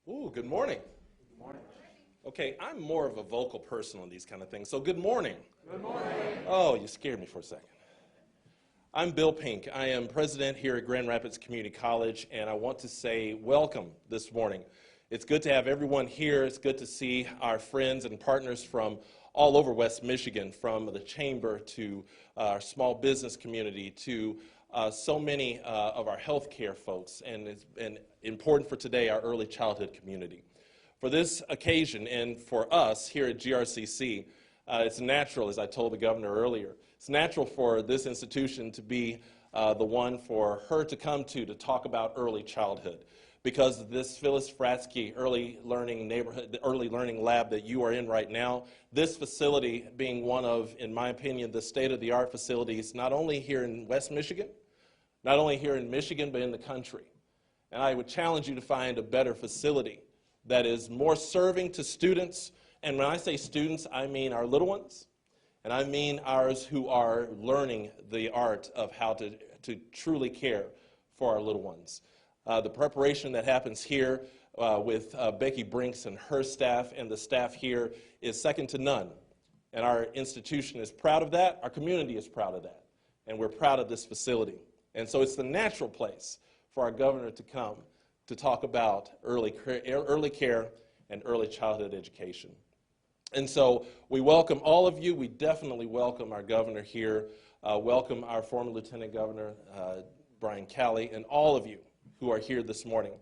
Ooh, good morning. Good morning. Okay, I'm more of a vocal person on these kind of things, so good morning. Good morning. Oh, you scared me for a second. I'm Bill Pink. I am president here at Grand Rapids Community College, and I want to say welcome this morning. It's good to have everyone here. It's good to see our friends and partners from all over West Michigan, from the chamber to our small business community to so many of our healthcare folks, and it's been important for today, our early childhood community. For this occasion and for us here at GRCC, it's natural, as I told the governor earlier, it's natural for this institution to be the one for her to come to talk about early childhood, because this Phyllis Fratsky Early Learning Neighborhood, the Early Learning Lab that you are in right now, this facility being one of, in my opinion, the state-of-the-art facilities, not only here in West Michigan, not only here in Michigan, but in the country. And I would challenge you to find a better facility that is more serving to students. And when I say students, I mean our little ones, and I mean ours who are learning the art of how to truly care for our little ones. The preparation that happens here with Becky Brinks and her staff and the staff here is second to none. And our institution is proud of that. Our community is proud of that. And we're proud of this facility. And so it's the natural place for our governor to come to talk about early care and early childhood education. And so we welcome all of you. We definitely welcome our governor here, welcome our former Lieutenant Governor, Brian Calley, and all of you who are here this morning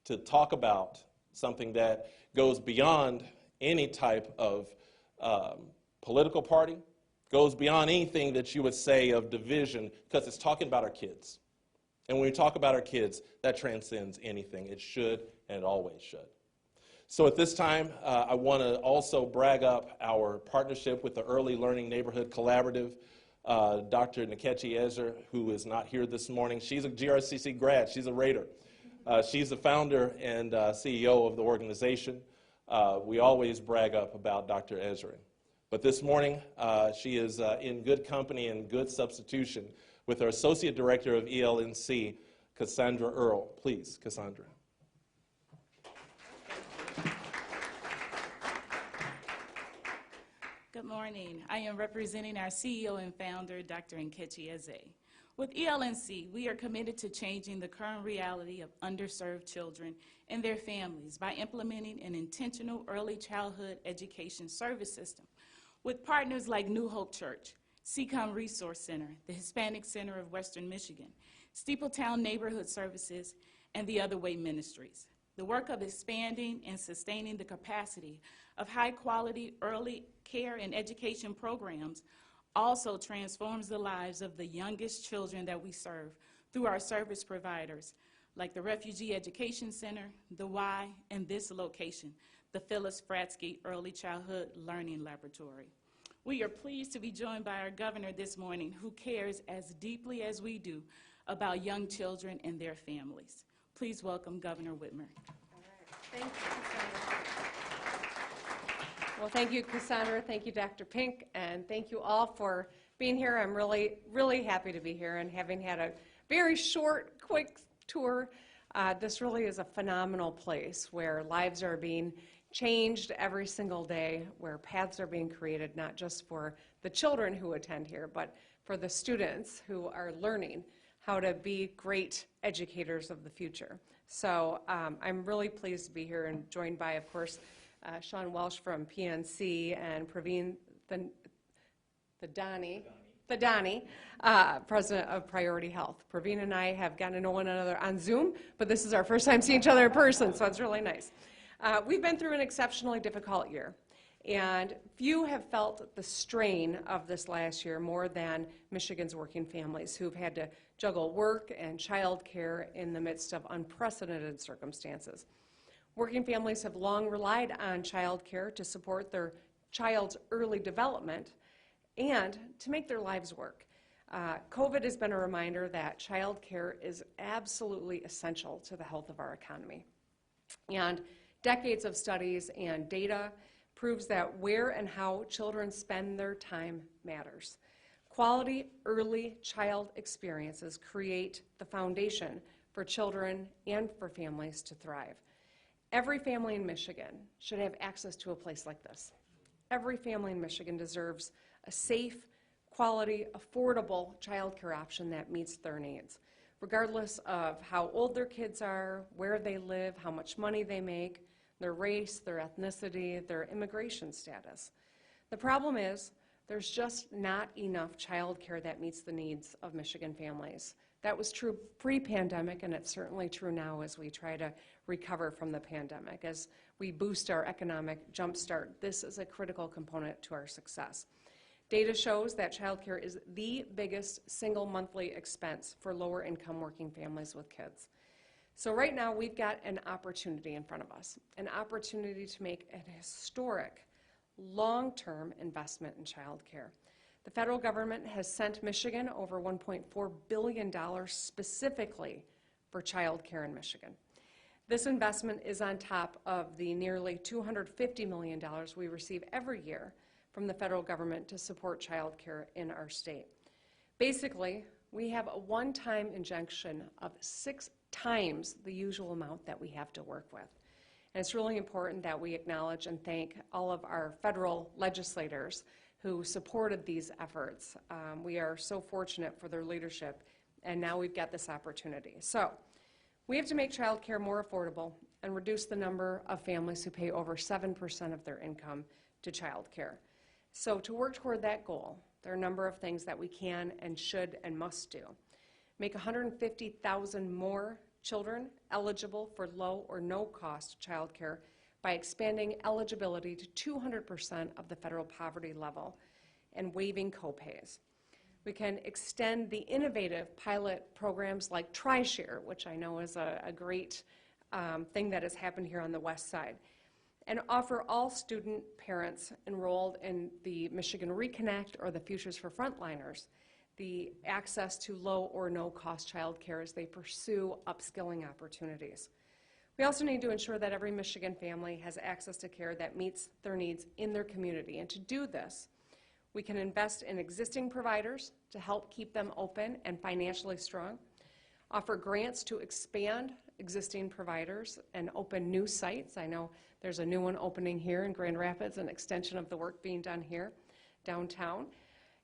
to talk about something that goes beyond any type of political party, goes beyond anything that you would say of division, because it's talking about our kids. And when we talk about our kids, that transcends anything. It should, and it always should. So at this time, I want to also brag up our partnership with the Early Learning Neighborhood Collaborative. Dr. Nkechi Ezer, who is not here this morning, she's a GRCC grad. She's a Raider. She's the founder and CEO of the organization. We always brag up about Dr. Ezer. But this morning, she is in good company and good substitution with our Associate Director of ELNC, Cassandra Earle. Please, Cassandra. Good morning. I am representing our CEO and founder, Dr. Nkechi Ezer. With ELNC, we are committed to changing the current reality of underserved children and their families by implementing an intentional early childhood education service system with partners like New Hope Church, Seacom Resource Center, the Hispanic Center of Western Michigan, Steepletown Neighborhood Services, and the Other Way Ministries. The work of expanding and sustaining the capacity of high-quality early care and education programs also transforms the lives of the youngest children that we serve through our service providers, like the Refugee Education Center, the Y, and this location, the Phyllis Fratsky Early Childhood Learning Laboratory. We are pleased to be joined by our governor this morning, who cares as deeply as we do about young children and their families. Please welcome Governor Whitmer. All right. Thank you, Cassandra. Well, thank you, Cassandra. Thank you, Dr. Pink, and thank you all for being here. I'm really, really happy to be here, and having had a very short, quick tour, this really is a phenomenal place where lives are being changed every single day, where paths are being created, not just for the children who attend here, but for the students who are learning how to be great educators of the future. So I'm really pleased to be here and joined by, of course, Shawn Walsh from PNC and Praveen Thadani, President of Priority Health. Praveen and I have gotten to know one another on Zoom, but this is our first time seeing each other in person, so it's really nice. We've been through an exceptionally difficult year, and few have felt the strain of this last year more than Michigan's working families, who've had to juggle work and child care in the midst of unprecedented circumstances. Working families have long relied on child care to support their child's early development and to make their lives work. COVID has been a reminder that child care is absolutely essential to the health of our economy. And decades of studies and data proves that where and how children spend their time matters. Quality early child experiences create the foundation for children and for families to thrive. Every family in Michigan should have access to a place like this. Every family in Michigan deserves a safe, quality, affordable childcare option that meets their needs, regardless of how old their kids are, where they live, how much money they make, their race, their ethnicity, their immigration status. The problem is there's just not enough childcare that meets the needs of Michigan families. That was true pre-pandemic, and it's certainly true now as we try to recover from the pandemic. As we boost our economic jumpstart, this is a critical component to our success. Data shows that childcare is the biggest single monthly expense for lower income working families with kids. So right now we've got an opportunity in front of us, an opportunity to make an historic long-term investment in childcare. The federal government has sent Michigan over $1.4 billion specifically for childcare in Michigan. This investment is on top of the nearly $250 million we receive every year from the federal government to support childcare in our state. Basically, we have a one-time injection of 6 times the usual amount that we have to work with. And it's really important that we acknowledge and thank all of our federal legislators who supported these efforts. We are so fortunate for their leadership, and now we've got this opportunity. So we have to make childcare more affordable and reduce the number of families who pay over 7% of their income to childcare. So to work toward that goal, there are a number of things that we can and should and must do. Make 150,000 more children eligible for low or no cost childcare by expanding eligibility to 200% of the federal poverty level and waiving copays. We can extend the innovative pilot programs like TriShare, which I know is a great thing that has happened here on the west side, and offer all student parents enrolled in the Michigan Reconnect or the Futures for Frontliners the access to low or no cost childcare as they pursue upskilling opportunities. We also need to ensure that every Michigan family has access to care that meets their needs in their community. And to do this, we can invest in existing providers to help keep them open and financially strong, offer grants to expand existing providers and open new sites. I know there's a new one opening here in Grand Rapids, an extension of the work being done here downtown.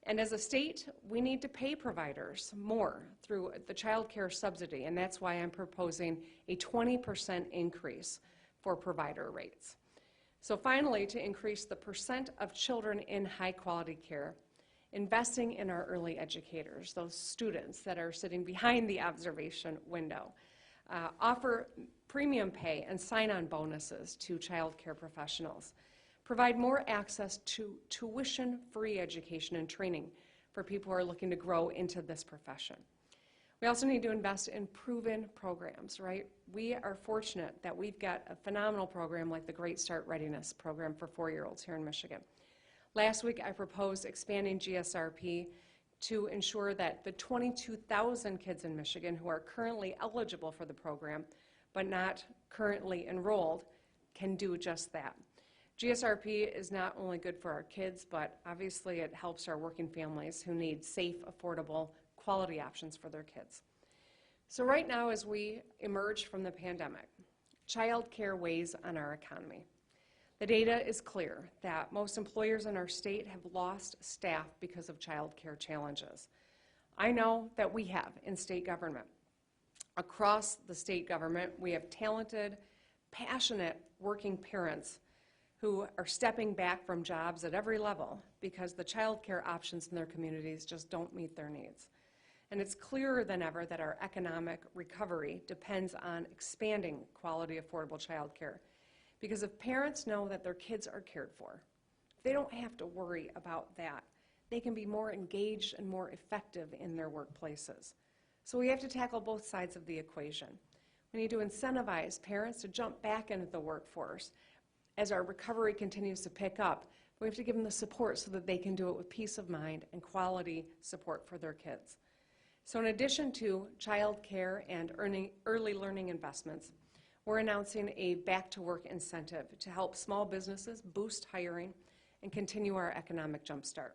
And as a state, we need to pay providers more through the child care subsidy, and that's why I'm proposing a 20% increase for provider rates. So finally, to increase the percent of children in high quality care, investing in our early educators, those students that are sitting behind the observation window, offer premium pay and sign-on bonuses to child care professionals, provide more access to tuition-free education and training for people who are looking to grow into this profession. We also need to invest in proven programs, right? We are fortunate that we've got a phenomenal program like the Great Start Readiness program for 4-year-olds here in Michigan. Last week, I proposed expanding GSRP to ensure that the 22,000 kids in Michigan who are currently eligible for the program but not currently enrolled can do just that. GSRP is not only good for our kids, but obviously it helps our working families who need safe, affordable, quality options for their kids. So right now, as we emerge from the pandemic, child care weighs on our economy. The data is clear that most employers in our state have lost staff because of child care challenges. I know that we have in state government. Across the state government, we have talented, passionate working parents who are stepping back from jobs at every level because the child care options in their communities just don't meet their needs. And it's clearer than ever that our economic recovery depends on expanding quality, affordable child care. Because if parents know that their kids are cared for, they don't have to worry about that. They can be more engaged and more effective in their workplaces. So we have to tackle both sides of the equation. We need to incentivize parents to jump back into the workforce as our recovery continues to pick up. We have to give them the support so that they can do it with peace of mind and quality support for their kids. So in addition to child care and early learning investments, we're announcing a back-to-work incentive to help small businesses boost hiring and continue our economic jumpstart.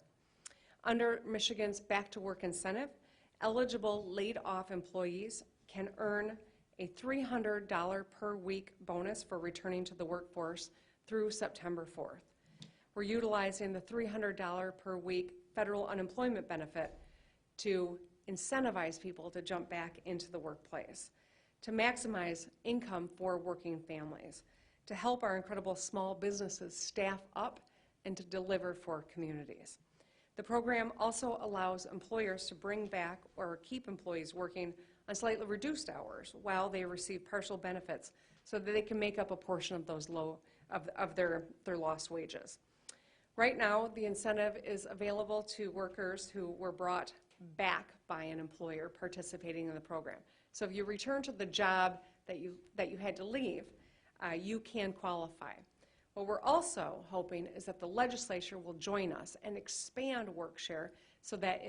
Under Michigan's back-to-work incentive, eligible laid-off employees can earn a $300 per week bonus for returning to the workforce through September 4th. We're utilizing the $300 per week federal unemployment benefit to incentivize people to jump back into the workplace, to maximize income for working families, to help our incredible small businesses staff up, and to deliver for communities. The program also allows employers to bring back or keep employees working on slightly reduced hours while they receive partial benefits so that they can make up a portion of those their lost wages. Right now, the incentive is available to workers who were brought back by an employer participating in the program. So if you return to the job that you had to leave, you can qualify. What we're also hoping is that the legislature will join us and expand WorkShare so that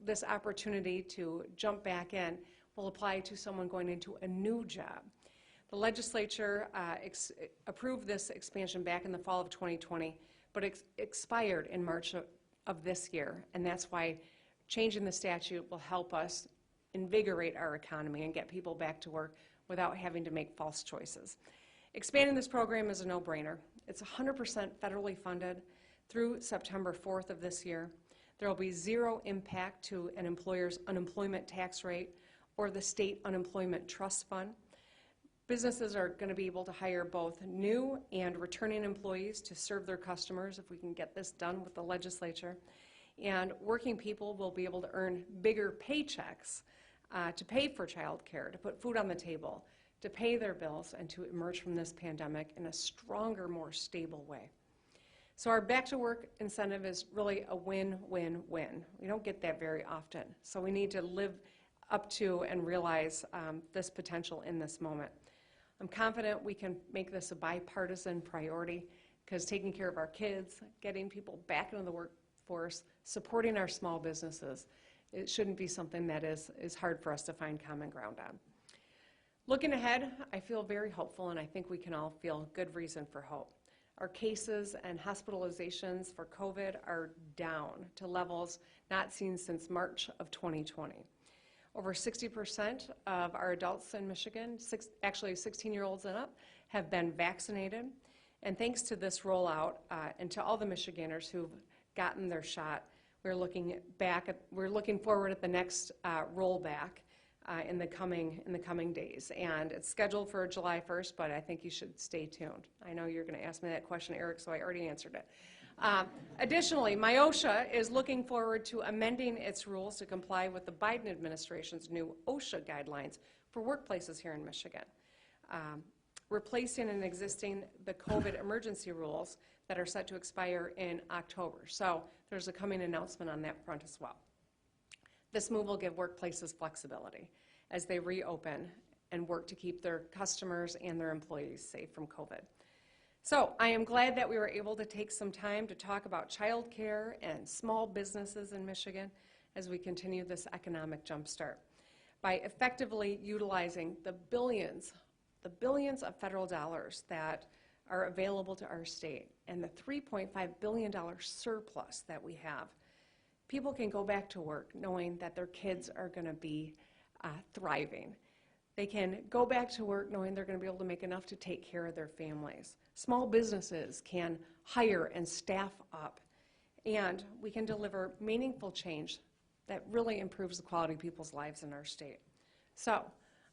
this opportunity to jump back in will apply to someone going into a new job. The legislature approved this expansion back in the fall of 2020, but expired in March of this year, and that's why changing the statute will help us invigorate our economy and get people back to work without having to make false choices. Expanding this program is a no-brainer. It's 100% federally funded through September 4th of this year. There will be zero impact to an employer's unemployment tax rate or the state unemployment trust fund. Businesses are going to be able to hire both new and returning employees to serve their customers if we can get this done with the legislature. And working people will be able to earn bigger paychecks to pay for child care, to put food on the table, to pay their bills, and to emerge from this pandemic in a stronger, more stable way. So our back to work incentive is really a win-win-win. We don't get that very often. So we need to live up to and realize this potential in this moment. I'm confident we can make this a bipartisan priority because taking care of our kids, getting people back into the workforce, supporting our small businesses, it shouldn't be something that is hard for us to find common ground on. Looking ahead, I feel very hopeful, and I think we can all feel good reason for hope. Our cases and hospitalizations for COVID are down to levels not seen since March of 2020. Over 60% of our adults in Michigan, actually 16-year-olds and up, have been vaccinated. And thanks to this rollout and to all the Michiganders who've gotten their shot, we're looking forward at the next rollback in the coming days. And it's scheduled for July 1st, but I think you should stay tuned. I know you're going to ask me that question, Eric, so I already answered it. Additionally, MIOSHA is looking forward to amending its rules to comply with the Biden administration's new OSHA guidelines for workplaces here in Michigan, replacing and existing the COVID emergency rules that are set to expire in October. So there's a coming announcement on that front as well. This move will give workplaces flexibility as they reopen and work to keep their customers and their employees safe from COVID. So I am glad that we were able to take some time to talk about childcare and small businesses in Michigan as we continue this economic jumpstart. By effectively utilizing the billions of federal dollars that are available to our state and the $3.5 billion surplus that we have, people can go back to work knowing that their kids are going to be thriving. They can go back to work knowing they're going to be able to make enough to take care of their families. Small businesses can hire and staff up, and we can deliver meaningful change that really improves the quality of people's lives in our state. So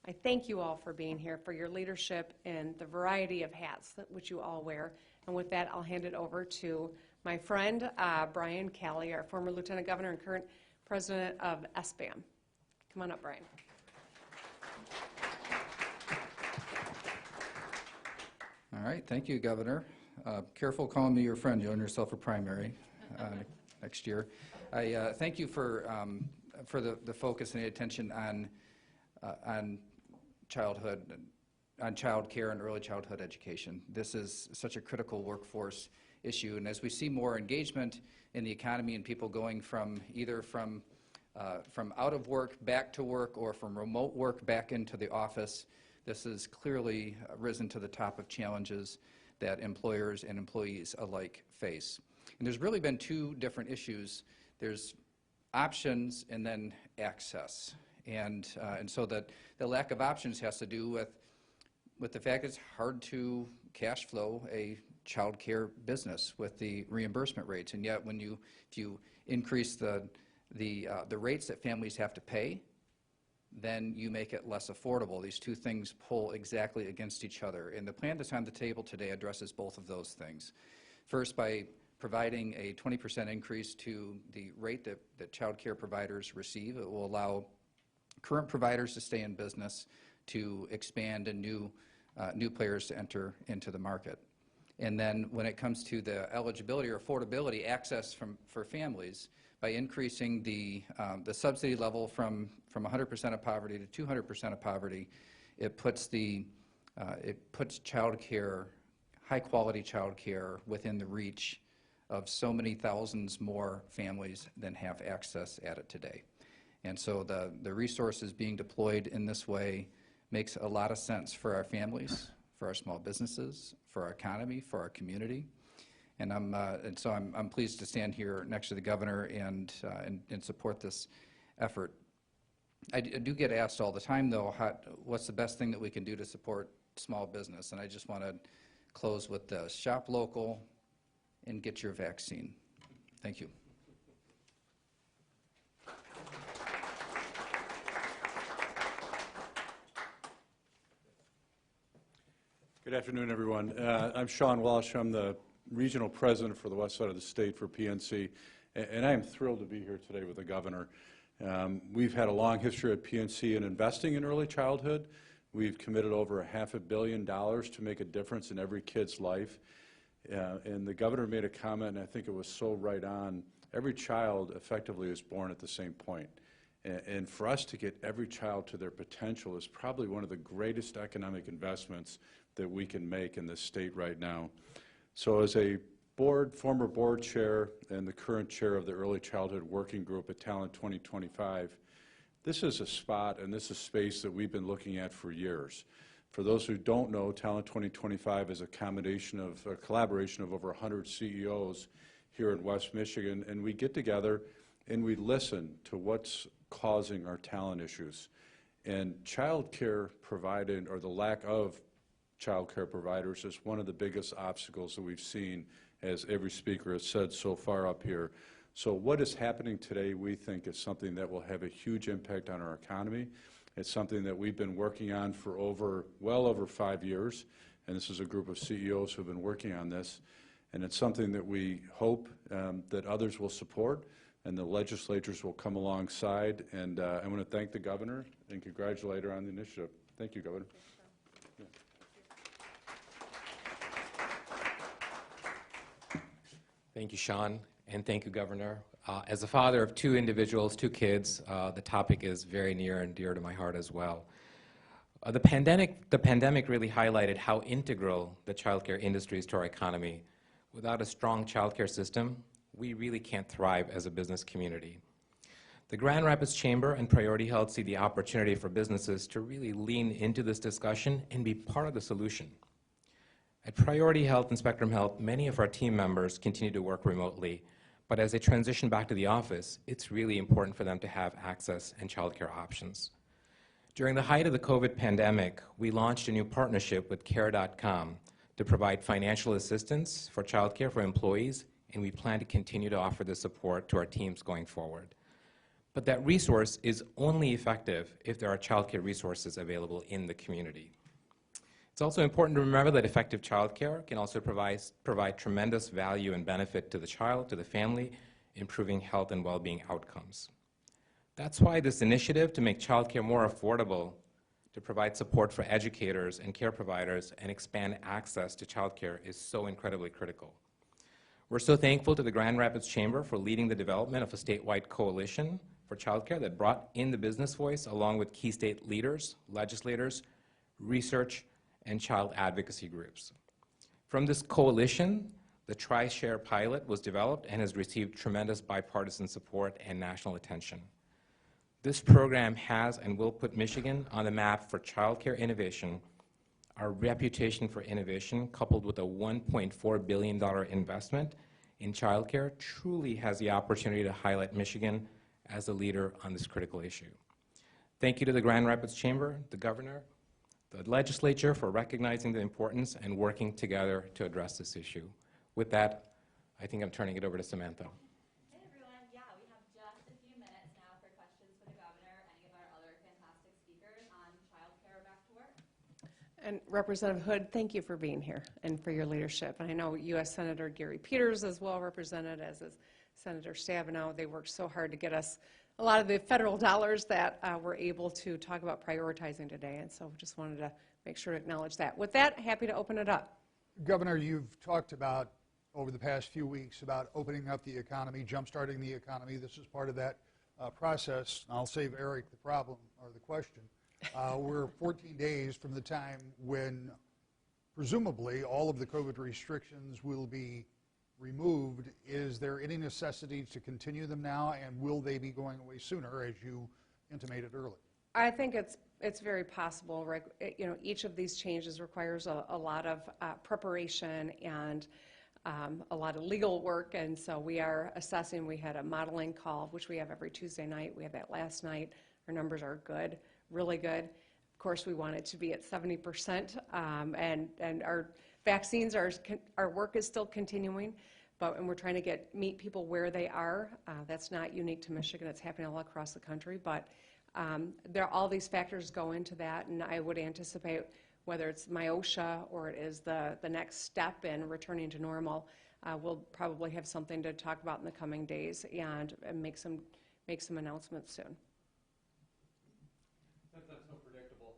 I thank you all for being here, for your leadership and the variety of hats which you all wear. And with that, I'll hand it over to my friend, Brian Calley, our former Lieutenant Governor and current president of SBAM. Come on up, Brian. All right, thank you, Governor. Careful calling me your friend. You'll earn yourself a primary next year. I thank you for the focus and the attention on childhood, on child care and early childhood education. This is such a critical workforce issue, and as we see more engagement in the economy and people going from either from out of work back to work or from remote work back into the office, this has clearly risen to the top of challenges that employers and employees alike face. And there's really been two different issues. There's options and then access. And so that the lack of options has to do with the fact it's hard to cash flow a child care business with the reimbursement rates. And yet if you increase the rates that families have to pay, then you make it less affordable. These two things pull exactly against each other. And the plan that's on the table today addresses both of those things. First, by providing a 20% increase to the rate that child care providers receive. It will allow current providers to stay in business, to expand, and new players to enter into the market. And then when it comes to the eligibility or affordability access for families, by increasing the subsidy level from 100% of poverty to 200% of poverty, it puts child care, high-quality child care, within the reach of so many thousands more families than have access at it today. And so the resources being deployed in this way makes a lot of sense for our families, for our small businesses, for our economy, for our community. And so I'm pleased to stand here next to the governor and support this effort. I do get asked all the time, though, what's the best thing that we can do to support small business? And I just want to close with this: shop local and get your vaccine. Thank you. Good afternoon, everyone. I'm Shawn Walsh. I'm the regional president for the west side of the state for PNC, and I am thrilled to be here today with the governor. We've had a long history at PNC in investing in early childhood. We've committed over $500 million to make a difference in every kid's life. And the governor made a comment, and I think it was so right on. Every child effectively is born at the same point. And for us to get every child to their potential is probably one of the greatest economic investments that we can make in this state right now. So as a former board chair and the current chair of the Early Childhood Working Group at Talent 2025, this is a spot and this is space that we've been looking at for years. For those who don't know, Talent 2025 is a collaboration of over 100 CEOs here in West Michigan, and we get together and we listen to what's causing our talent issues. And child care provided, or the lack of child care providers, is one of the biggest obstacles that we've seen, as every speaker has said so far up here. So what is happening today, we think, is something that will have a huge impact on our economy. It's something that we've been working on for well over 5 years, and this is a group of CEOs who have been working on this. And it's something that we hope that others will support and the legislators will come alongside. And I want to thank the governor and congratulate her on the initiative. Thank you, Governor. Thank you, Shawn, and thank you, Governor. As a father of two individuals, two kids, the topic is very near and dear to my heart as well. The pandemic really highlighted how integral the childcare industry is to our economy. Without a strong childcare system, we really can't thrive as a business community. The Grand Rapids Chamber and Priority Health see the opportunity for businesses to really lean into this discussion and be part of the solution. At Priority Health and Spectrum Health, many of our team members continue to work remotely, but as they transition back to the office, it's really important for them to have access and childcare options. During the height of the COVID pandemic, we launched a new partnership with Care.com to provide financial assistance for childcare for employees, and we plan to continue to offer this support to our teams going forward. But that resource is only effective if there are childcare resources available in the community. It's also important to remember that effective childcare can also provide tremendous value and benefit to the child, to the family, improving health and well-being outcomes. That's why this initiative to make childcare more affordable, to provide support for educators and care providers, and expand access to childcare is so incredibly critical. We're so thankful to the Grand Rapids Chamber for leading the development of a statewide coalition for childcare that brought in the business voice along with key state leaders, legislators, research, and child advocacy groups. From this coalition, the Tri-Share pilot was developed and has received tremendous bipartisan support and national attention. This program has and will put Michigan on the map for childcare innovation. Our reputation for innovation, coupled with a $1.4 billion investment in childcare, truly has the opportunity to highlight Michigan as a leader on this critical issue. Thank you to the Grand Rapids Chamber, the governor, the legislature for recognizing the importance and working together to address this issue. With that, I think I'm turning it over to Samantha. Hey everyone, yeah, we have just a few minutes now for questions for the governor, any of our other fantastic speakers on childcare back to work. And Representative Hood, thank you for being here and for your leadership. And I know U.S. Senator Gary Peters is well represented, as is Senator Stabenow. They worked so hard to get us a lot of the federal dollars that we're able to talk about prioritizing today. And so just wanted to make sure to acknowledge that. With that, happy to open it up. Governor, you've talked about over the past few weeks about opening up the economy, jump-starting the economy. This is part of that process. I'll save Eric the problem or the question. We're 14 days from the time when presumably all of the COVID restrictions will be removed. Is there any necessity to continue them now, and will they be going away sooner, as you intimated earlier? I think it's very possible. Right? You know, each of these changes requires a lot of preparation and a lot of legal work, and so we are assessing. We had a modeling call, which we have every Tuesday night. We had that last night. Our numbers are good, really good. Of course, we want it to be at 70%, and our vaccines, our work is still continuing, and we're trying to meet people where they are. That's not unique to Michigan. It's happening all across the country, but all these factors go into that, and I would anticipate, whether it's MIOSHA or it is the next step in returning to normal, we'll probably have something to talk about in the coming days and make some announcements soon. Since that's so predictable.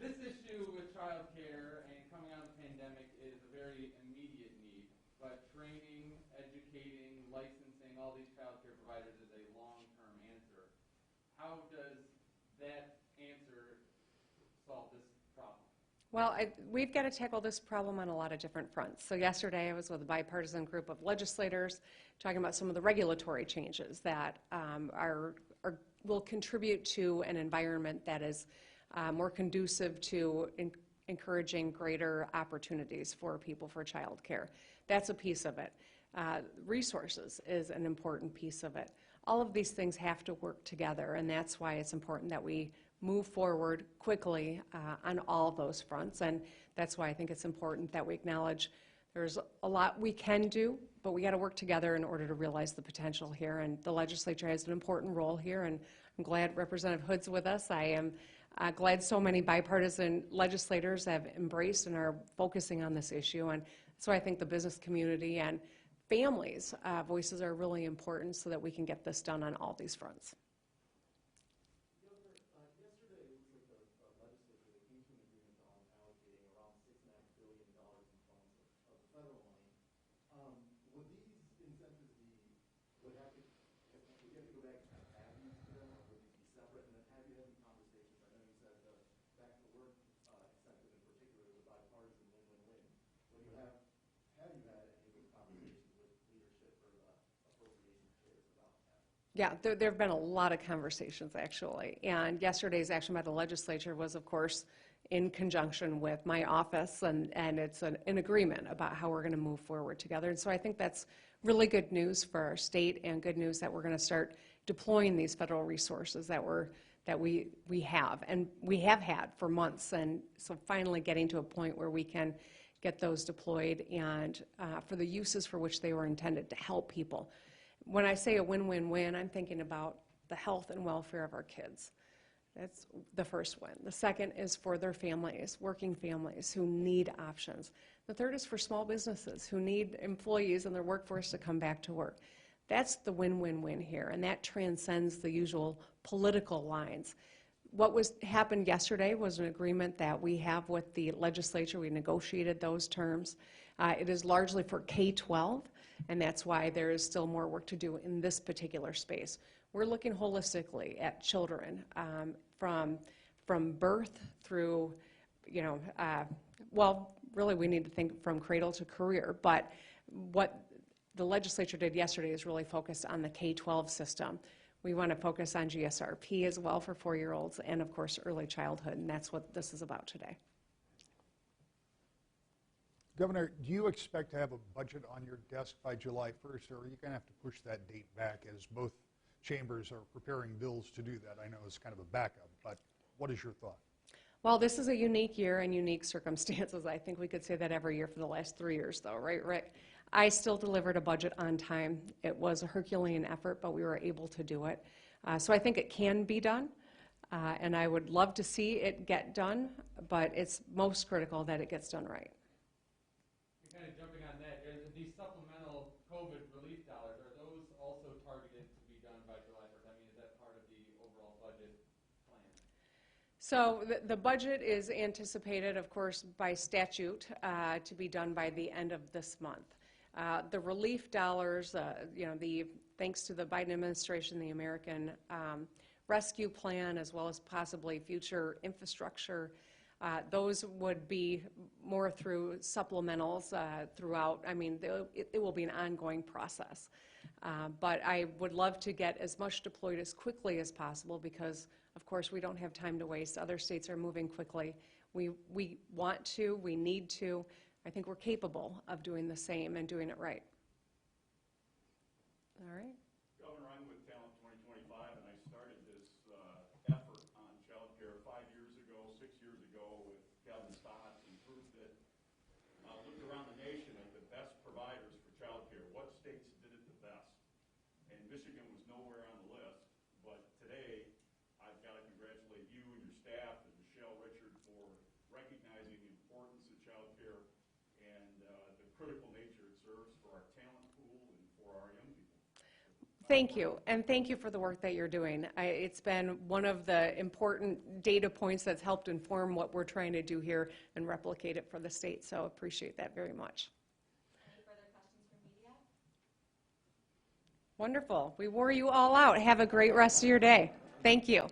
This issue with child care and coming out of the pandemic is a very immediate need, but training, educating, licensing all these child care providers is a long-term answer. How does that answer solve this problem? Well, we've got to tackle this problem on a lot of different fronts. So yesterday I was with a bipartisan group of legislators talking about some of the regulatory changes that will contribute to an environment that is more conducive to encouraging greater opportunities for people for child care. That's a piece of it. Resources is an important piece of it. All of these things have to work together, and that's why it's important that we move forward quickly on all of those fronts, and that's why I think it's important that we acknowledge there's a lot we can do, but we got to work together in order to realize the potential here, and the legislature has an important role here, and I'm glad Representative Hood's with us. I am glad so many bipartisan legislators have embraced and are focusing on this issue, and so I think the business community and families' voices are really important so that we can get this done on all these fronts. Yeah, there have been a lot of conversations, actually. And yesterday's action by the legislature was, of course, in conjunction with my office, and it's an agreement about how we're going to move forward together. And so I think that's really good news for our state, and good news that we're going to start deploying these federal resources that we have, and we have had for months. And so finally getting to a point where we can get those deployed and for the uses for which they were intended, to help people. When I say a win-win-win, I'm thinking about the health and welfare of our kids. That's the first win. The second is for their families, working families who need options. The third is for small businesses who need employees and their workforce to come back to work. That's the win-win-win here, and that transcends the usual political lines. What happened yesterday was an agreement that we have with the legislature. We negotiated those terms. It is largely for K-12, and that's why there is still more work to do in this particular space. We're looking holistically at children from birth through, well, really we need to think from cradle to career, but what the legislature did yesterday is really focused on the K-12 system. We want to focus on GSRP as well for 4-year-olds, and of course early childhood, and that's what this is about today. Governor, do you expect to have a budget on your desk by July 1st, or are you going to have to push that date back as both chambers are preparing bills to do that. I know it's kind of a backup, but what is your thought? Well, this is a unique year and unique circumstances. I think we could say that every year for the last 3 years, though, right, Rick? I still delivered a budget on time. It was a Herculean effort, but we were able to do it. So I think it can be done, and I would love to see it get done, but it's most critical that it gets done right. Kind of jumping on that, these supplemental COVID relief dollars, are those also targeted to be done by July 1st? I mean, is that part of the overall budget plan? So the budget is anticipated, of course, by statute to be done by the end of this month. The relief dollars, thanks to the Biden administration, the American Rescue Plan, as well as possibly future infrastructure, those would be more through supplementals throughout. I mean, it will be an ongoing process. But I would love to get as much deployed as quickly as possible because, of course, we don't have time to waste. Other states are moving quickly. We want to, we need to. I think we're capable of doing the same and doing it right. All right. Governor, I'm with Talent 2025, and I started this effort on child care 5 years ago, 6 years ago with Calvin Stotts, and proved that looked around the nation at the best providers for child care. What states did it the best? And Michigan was nowhere on the list. But today, I've got to congratulate you and your staff and Michelle Richard for recognizing the importance of child care and the critical nature it serves for our talent pool and for our young people. Thank you, and thank you for the work that you're doing. It's been one of the important data points that's helped inform what we're trying to do here and replicate it for the state, so appreciate that very much. Any further questions from media? Wonderful. We wore you all out. Have a great rest of your day. Thank you.